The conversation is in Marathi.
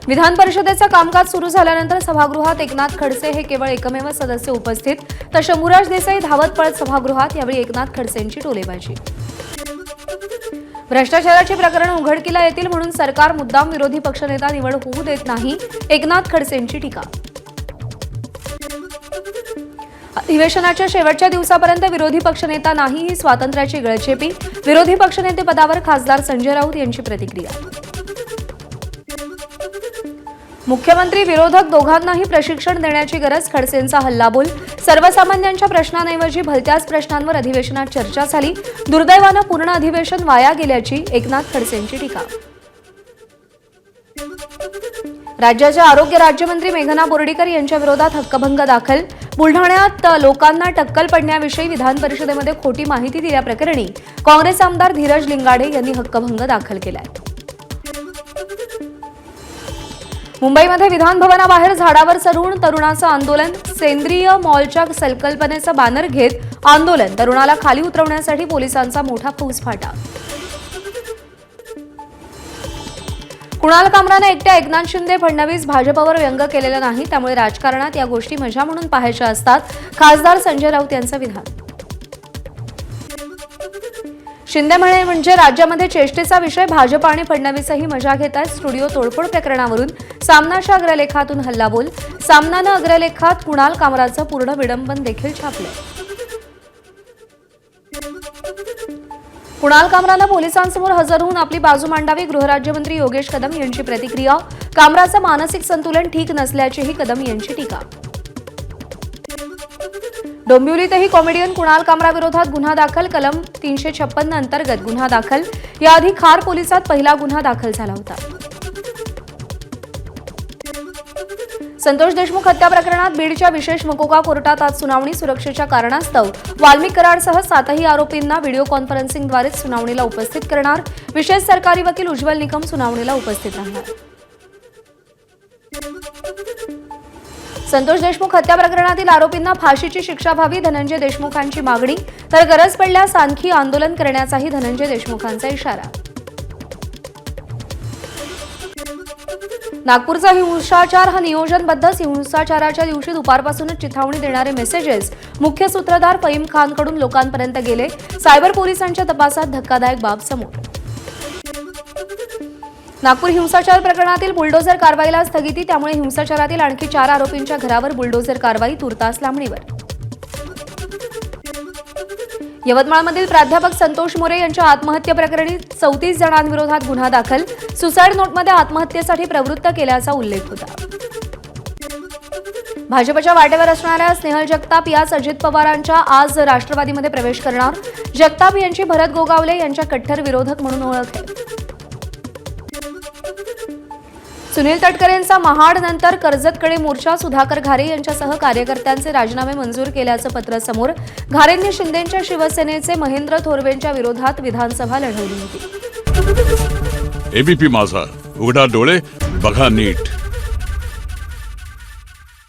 विधान परिषदेचं कामकाज सुरू झाल्यानंतर सभागृहात एकनाथ खडसे हे केवळ एकमेव सदस्य उपस्थित, तर शंभूराज देसाई धावत पळत सभागृहात। यावेळी एकनाथ खडसेंची टोलेबाजी। भ्रष्टाचाराची प्रकरण उघडकीला येतील म्हणून सरकार मुद्दाम विरोधी पक्षनेता निवड होऊ देत नाही, एकनाथ खडसेंची टीका। अधिवेशनाच्या शेवटच्या दिवसापर्यंत विरोधी पक्षनेता नाही ही स्वातंत्र्याची गळचेपी, विरोधी पक्षनेते पदावर खासदार संजय राऊत यांची प्रतिक्रिया। मुख्यमंत्री विरोधक दोघांनाही प्रशिक्षण देण्याची गरज, खडसेंचा हल्लाबोल। सर्वसामान्यांच्या प्रश्नांऐवजी भलत्याच प्रश्नांवर अधिवेशनात चर्चा झाली, दुर्दैवानं पूर्ण अधिवेशन वाया गेल्याची एकनाथ खडसेंची टीका। राज्याच्या आरोग्य राज्यमंत्री मेघना बोर्डीकर यांच्या विरोधात हक्कभंग दाखल। बुलढाण्यात लोकांना टक्कल पडण्याविषयी विधान परिषदेमध्ये खोटी माहिती दिल्याप्रकरणी काँग्रेस आमदार धीरज लिंगाडे यांनी हक्कभंग दाखल केलाय। मुंबईमध्ये विधान भवनाबाहेर झाडावर चढून तरुणाचं आंदोलन, सेंद्रिय मॉलच्या संकल्पनेचं बॅनर घेत आंदोलन, तरुणाला खाली उतरवण्यासाठी पोलिसांचा मोठा फौजफाटा। कुणाल कामराने एकट्या एकनाथ शिंदे फडणवीस भाजपवर व्यंग केलेला नाही, त्यामुळे राजकारणात या गोष्टी मजा म्हणून पाहायच्या असतात, खासदार संजय राऊत यांचं विधान। शिंदे म्हणजे राज्यामध्ये चेष्टेचा विषय, भाजप आणि फडणवीसही मजा घेत आहेत। स्टुडिओ तोडफोड प्रकरणावरून सामनाच्या अग्रलेखातून हल्लाबोल, सामनानं अग्रलेखात कुणाल कामराचं पूर्ण विडंबन देखील छापलंय। कुणाल कामरानं पोलिसांसमोर हजर होऊन आपली बाजू मांडावी, गृहराज्यमंत्री योगेश कदम यांची प्रतिक्रिया। कामराचं मानसिक संतुलन ठीक नसल्याचीही कदम यांची टीका। डोंबिवलीतही कॉमेडियन कुणाल कामरा विरोधात गुन्हा दाखल, कलम 356 अंतर्गत गुन्हा दाखल। याआधी खार पोलिसात पहिला गुन्हा दाखल झाला होता। संतोष देशमुख हत्या प्रकरणात बीडच्या विशेष मकोका कोर्टात आज सुनावणी। सुरक्षेच्या कारणास्तव वाल्मिक कराडसह 7ही आरोपींना व्हिडिओ कॉन्फरन्सिंगद्वारे सुनावणीला उपस्थित करणार। विशेष सरकारी वकील उज्ज्वल निकम सुनावणीला उपस्थित राहणार। संतोष देशमुख हत्या प्रकरणातील आरोपींना फाशीची शिक्षा व्हावी, धनंजय देशमुखांची मागणी, तर गरज पडल्यास आणखी आंदोलन करण्याचाही धनंजय देशमुखांचा इशारा। नागपूरचा हिंसाचार हा नियोजनबद्ध, हिंसाचाराच्या दिवशी दुपारपासूनच चिथावणी देणारे मेसेजेस मुख्य सूत्रधार फहीम खानकडून लोकांपर्यंत गेले। सायबर पोलिसांच्या तपासात धक्कादायक बाब समोर। नागपूर हिंसाचार प्रकरणातील बुलडोझर कारवाईला स्थगिती, त्यामुळे हिंसाचारातील आणखी 4 आरोपींच्या घरावर बुलडोझर कारवाई, तुर्तास लांबणीवर। यवतमाळमधील प्राध्यापक संतोष मोरे यांच्या आत्महत्येप्रकरणी 34 जणांविरोधात गुन्हा दाखल। सुसाईड नोटमध्ये आत्महत्येसाठी प्रवृत्त केल्याचा उल्लेख होता। भाजपच्या वाटेवर असणाऱ्या स्नेहल जगताप याच अजित पवारांच्या आज राष्ट्रवादीमध्ये प्रवेश करणार। जगताप यांची भरत गोगावले यांच्या कट्टर विरोधक म्हणून ओळख आहे। सुनील तटकरेंचा महाड नंतर कर्जतकडे मोर्चा, सुधाकर घारे यांच्यासह कार्यकर्त्यांचे राजीनामे मंजूर केल्याचं पत्र समोर। घारेंनी शिंदेंच्या शिवसेनेचे महेंद्र थोरवेंच्या विरोधात विधानसभा लढवली होती। एबीपी माझा, उघडा डोळे बघा नीट।